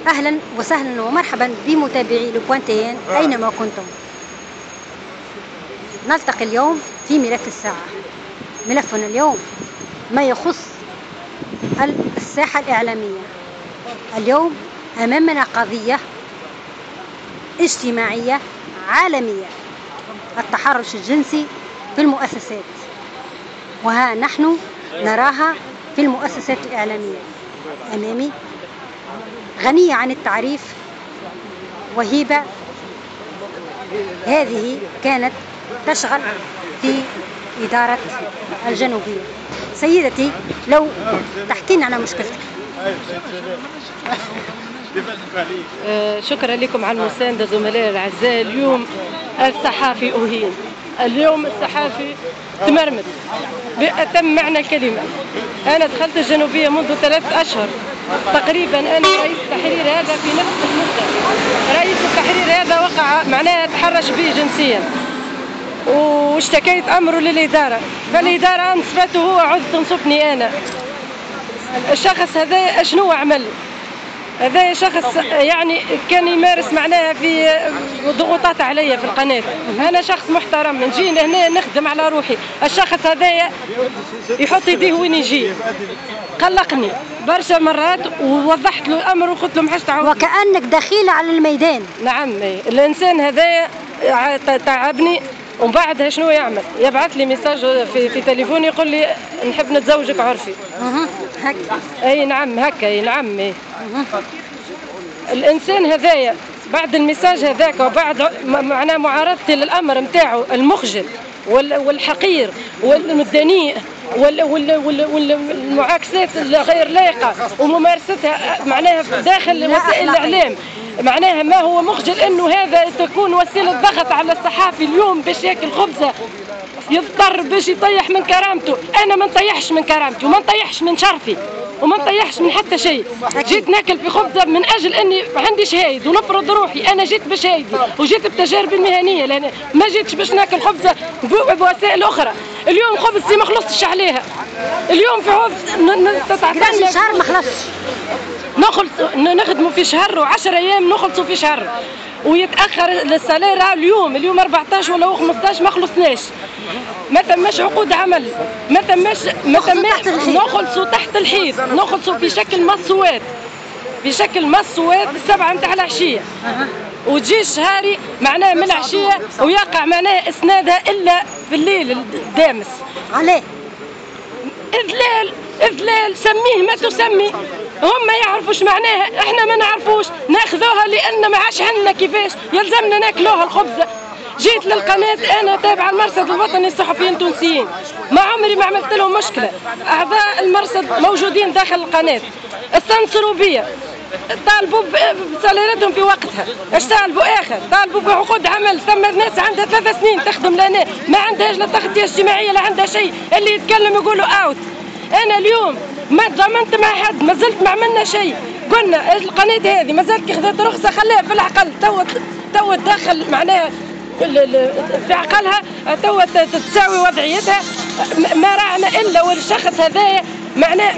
أهلا وسهلا ومرحبا بمتابعي لوبوانتين أينما كنتم. نلتقي اليوم في ملف الساعة. ملفنا اليوم ما يخص الساحة الإعلامية. اليوم أمامنا قضية اجتماعية عالمية، التحرش الجنسي في المؤسسات، وها نحن نراها في المؤسسات الإعلامية. أمامي غنية عن التعريف، وهبة هذه كانت تشغل في إدارة الجنوبية. سيدتي، لو تحكينا عن مشكلتك. شكرا لكم على المساندة زملائي الأعزاء. اليوم الصحافي أهين، اليوم الصحافي تمرمد بأتم معنى الكلمة. أنا دخلت الجنوبية منذ 3 أشهر تقريبا. أنا رئيس التحرير هذا في نفس المدة. رئيس التحرير هذا وقع معناها تحرش بي جنسيا، واشتكيت أمره للإدارة، فالإدارة أنصفته هو عد تنصفني أنا. الشخص هذا شنو عمل؟ هذا شخص يعني كان يمارس معناها في ضغوطات عليا في القناة. أنا شخص محترم، نجي لهنا نخدم على روحي. الشخص هذا يحط يديه وين يجي، قلقني برشا مرات، ووضحت له الأمر وقلت له ما حاش تعاود. وكأنك دخيلة على الميدان. نعم، الإنسان هذا تعبني. ومن بعدها شنو يعمل؟ يبعث لي ميساج في تليفوني يقول لي نحب نتزوجك عرفي. هكا. اي نعم هكا، اي نعم. الانسان هذايا بعد الميساج هذاك وبعد معناه معارضتي للامر نتاعو المخجل والحقير والدنيء والمعاكسات الغير لائقه وممارستها معناها داخل وسائل الاعلام، معناها ما هو مخجل انه هذا تكون وسيله ضغط على الصحافي اليوم باش ياكل خبزه، يضطر باش يطيح من كرامته. انا ما نطيحش من كرامتي وما نطيحش من شرفي وما نطيحش من حتى شيء. جيت ناكل في خبزه من اجل اني عندي شهايد ونفرض روحي. انا جيت بشهايدي وجيت بتجاربي المهنيه، لان ما جيتش باش ناكل خبزه بوسائل اخرى. اليوم خبزتي ما خلصتش عليها. اليوم في تتعطيني شهر ما خلصش. نخدموا في شهر و10 ايام نخلصوا في شهر، ويتاخر السالير. اليوم 14 ولا 15 ما خلصناش. ما تمش عقود عمل، ما تمش نخلصوا تحت الحيط، نخلصوا في شكل مصوات 7 نتاع العشيه، وتجي الشهاري معناها من العشيه ويقع معناها اسنادها الا في الليل الدامس. عليه إذلال سميه ما تسمي. هم ما يعرفوش معناها، احنا ما نعرفوش ناخذوها لان ما عادش عندنا كيفاش، يلزمنا ناكلوها الخبزه. جيت للقناه انا تابعه المرصد الوطني للصحفيين التونسيين، ما عمري ما عملت لهم مشكله. اعضاء المرصد موجودين داخل القناه، استنصروا بيا، طالبوا بساليرتهم في وقتها. اش طالبوا اخر؟ طالبوا بعقود عمل. ثم ناس عندها 3 سنين تخدم لنا، ما عندهاش لا تغطيه اجتماعيه لا عندها شيء، اللي يتكلم يقولوا اوت. انا اليوم ما تضامنت مع حد، ما زلت ما عملنا شيء. قلنا القناه هذه ما زالت كي خذت رخصه خليها في العقل، تو تدخل معناها في عقلها، تو تساوي وضعيتها. ما راعنا الا والشخص هذايا معناه.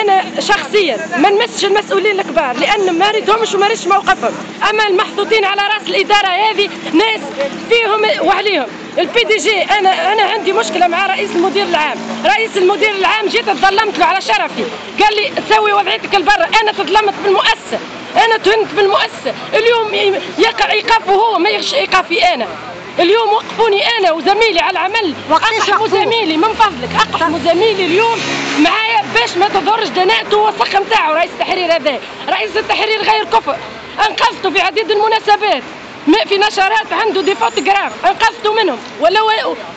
انا شخصيا ما نمسش المسؤولين الكبار لان ما ريتهمش وما ريتش موقفهم. اما المحطوطين على راس الاداره هذه ناس فيهم وعليهم. البي دي جي انا عندي مشكله مع رئيس المدير العام. رئيس المدير العام جيت تظلمت له على شرفي، قال لي تسوي وضعيتك البر. انا تظلمت بالمؤسسه، انا تهنت بالمؤسسه. اليوم يقع ايقافه هو، ما يغش ايقافي انا. اليوم وقفوني انا وزميلي على العمل. اقحموا زميلي من فضلك، اقحموا زميلي اليوم معايا باش ما تضرش دناءته والصخه نتاعو. رئيس التحرير هذا رئيس التحرير غير كفء، انقذته في عديد المناسبات، في نشرات عنده دي فوتوغراف انقذته منهم،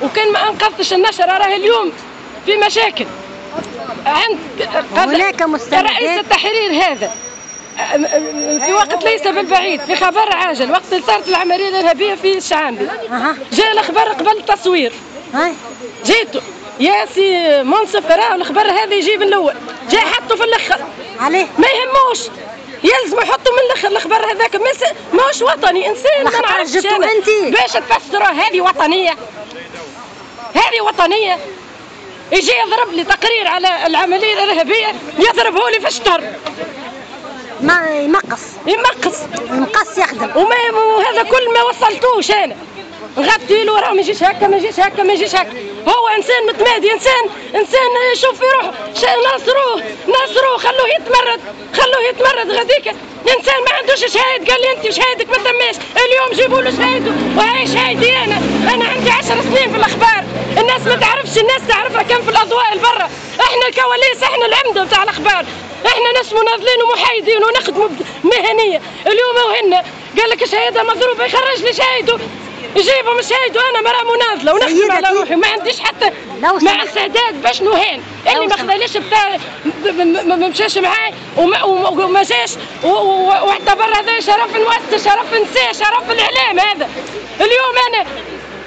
وكان ما انقذتش النشره راه اليوم في مشاكل. عند هناك مستندات. رئيس التحرير هذا في وقت ليس بالبعيد، في خبر عاجل، وقت اللي صارت العمليه الارهابيه في الشعامبي، جاء الخبر قبل التصوير. جيتوا يا سي منصف، راه الخبر هذا يجيب الاول، جاء حطوا في الاخر عليه، ما يهموش، يلزم يحطوا من الاخر الخبر هذاك. ماهوش وطني. انسان ما نعرفش انا باش تفسروا هذه وطنيه. هذه وطنيه. يجي يضرب لي تقرير على العمليه الارهابيه، يضربه لي في الشطر. ما يمقص المقص يخدم. وهذا كل ما وصلتوش انا غبتي له راه ما يجيش هكا ما يجيش هكا ما يجيش هكا. هو انسان متمادي، انسان يشوف في روحه. ناصروه خلوه يتمرد غاديك. انسان ما عندوش شهايد، قال لي انت شهايدك ما تماش. اليوم جيبوا له شهايده وهي شهايدي انا عندي 10 سنين في الاخبار. الناس ما تعرفش، الناس تعرفها كم في الاضواء البرة. احنا الكواليس، احنا العمده بتاع الاخبار. احنا ناس مناضلين ومحايدين ونخدموا مهنيه. اليوم هن قال لك شهاده مضروبه يخرج لي شهايده، يجيبوا من شهايده. انا مراه مناضله ونخدم على روحي، ما عنديش حتى مع استعداد باش نهان. اللي ما خذاليش بتاع ما مشاش معاي وما جاش واعتبر هذا شرف المؤسسه، شرف النساء، شرف الاعلام. هذا اليوم انا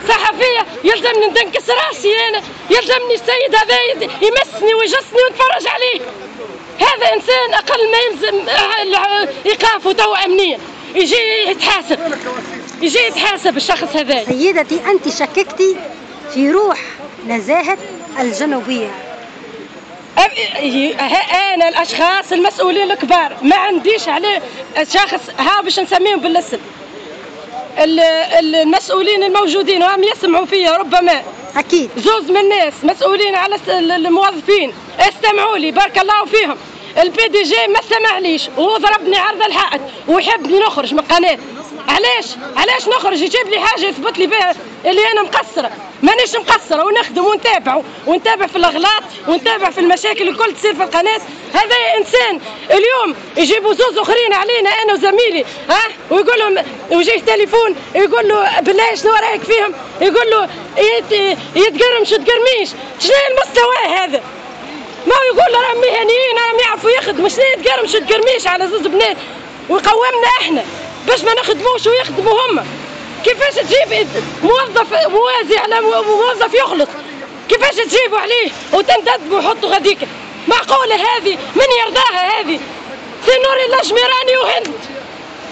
صحفيه يلزمني ندنكس راسي، انا يلزمني السيد هذا يمسني ويجسني ونتفرج عليه. هذا انسان اقل ما يلزم ايقافه توا امنيا، يجي يتحاسب الشخص هذا. سيدتي انت شككتي في روح نزاهه الجنوبيه. انا الاشخاص المسؤولين الكبار ما عنديش عليه شخص باش نسميهم بالاسم. المسؤولين الموجودين وهم يسمعوا فيا ربما اكيد زوز من الناس مسؤولين على الموظفين استمعوا لي بارك الله فيهم. البي دي جي ما سمعليش وضربني عرض الحائط ويحبني نخرج من القناه. علاش نخرج؟ يجيب لي حاجه يثبت لي بها اللي انا مقصره. مانيش مقصره، ونخدم ونتابع في الاغلاط ونتابع في المشاكل الكل تصير في القناه. هذا انسان اليوم يجيبوا زوز اخرين علينا انا وزميلي ويقول لهم، ويجي تليفون يقول له بالله شنو رايك فيهم؟ يقول له يتقرمش تقرميش. شنو المستوى هذا؟ ما يقول له راهم مهنيين راهم يعرفوا يخدموا. شنو يتقرمش تقرميش على زوز بنات ويقومنا احنا باش ما نخدموش ويخدموا هما؟ كيفاش تجيب موظف موازي على موظف يخلط؟ كيفاش تجيبوا عليه وتندبوا وحطوا غاديك؟ معقوله هذه؟ من يرضاها هذه؟ سنوري الاشميراني وهند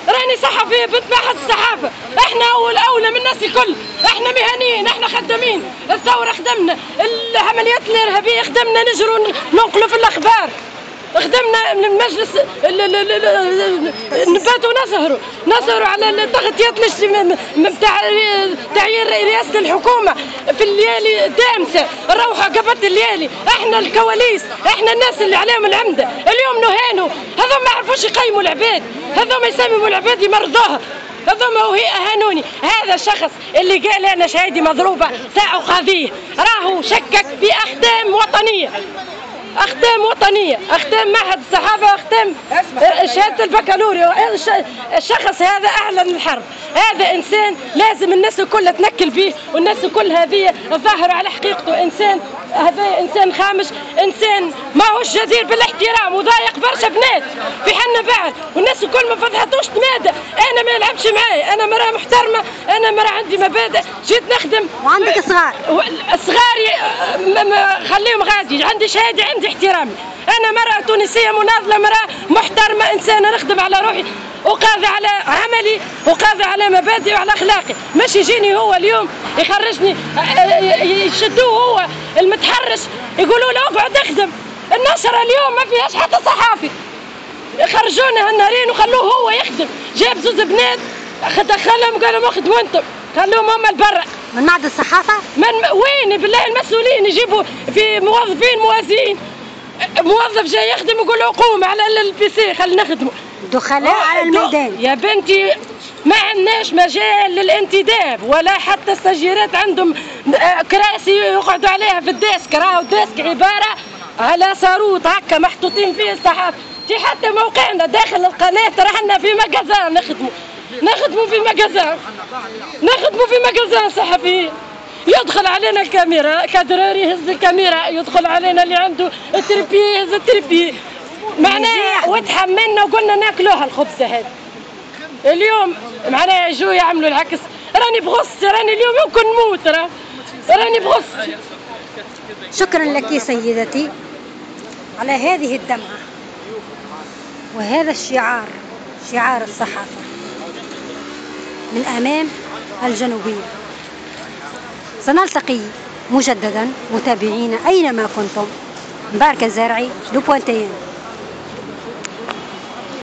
راني صحفيه بنت معهد الصحافه. احنا اولى من الناس الكل. احنا مهنيين، احنا خدامين. الثوره خدمنا، العمليات الارهابيه خدمنا، نجروا ننقلوا في الاخبار، خدمنا من المجلس نباتوا نسهروا على التغطيات بتاع تعيين رئاسه الحكومه في الليالي دامسه، نروحوا قبل الليالي. احنا الكواليس، احنا الناس اللي عليهم العمده. اليوم نهانوا، هذول ما يعرفوش يقيموا العباد، هذول يسمموا العباد يمرضوها، هذول اهانوني. هذا الشخص اللي قال انا شهادي مضروبه ساعه قضيه راهو شكك في اختام وطنيه، اختام معهد الصحافه، اختام شهاده البكالوريا. الشخص هذا اعلن الحرب. هذا انسان لازم الناس الكل تنكل به، والناس الكل هذه تظاهر على حقيقته. انسان هذا انسان خامش، انسان ماهوش جدير بالاحترام، وضايق برشا بنات في حنا بعد، والناس الكل ما فتحتوش تمادى. انا ما يلعبش معاي، انا مراه محترمه، انا مراه عندي مبادئ، جيت نخدم. وعندك صغار؟ صغاري خليهم غادي، عندي شهاده، عندي احترامي. انا مراه تونسيه مناضله، مراه محترمه، انسانه نخدم على روحي وقاضي على عملي وقاضي على مبادئي وعلى اخلاقي. مش يجيني هو اليوم يخرجني، يشدوه هو المتحرش يقولوا له اقعد اخدم. النشره اليوم ما فيهاش حتى صحافي، خرجونا هالنهارين وخلوه هو يخدم. جاب زوز بنات دخلهم قالوا اخدموا انتم، خلوهم هم البرا. من معهد الصحافه؟ وين بالله المسؤولين يجيبوا في موظفين موازيين؟ موظف جاي يخدم يقول له قوم على البي سي خلينا نخدموا. دخلاء على الميدان يا بنتي، ما عندناش مجال للانتداب، ولا حتى السجيرات عندهم كراسي يقعدوا عليها في الديسك. راهو الديسك عباره على صاروت هكا محطوطين فيه الصحافه. في حتى موقعنا داخل القناه رحنا في مجازان نخدموا في مجازان صحفيين. يدخل علينا الكاميرا كادرار يهز الكاميرا، يدخل علينا اللي عنده التربي يهز التربي معناها، وتحملنا وقلنا ناكلوها الخبزه هذه. اليوم معناها يجوا يعملوا العكس. راني بغصتي، راني اليوم يمكن نموت، راني بغصتي. شكرا لك سيدتي على هذه الدمعه وهذا الشعار، شعار الصحافه من امام الجنوبيه. سنلتقي مجددا متابعينا أينما كنتم. مباركة الزارعي، لو بوانتين.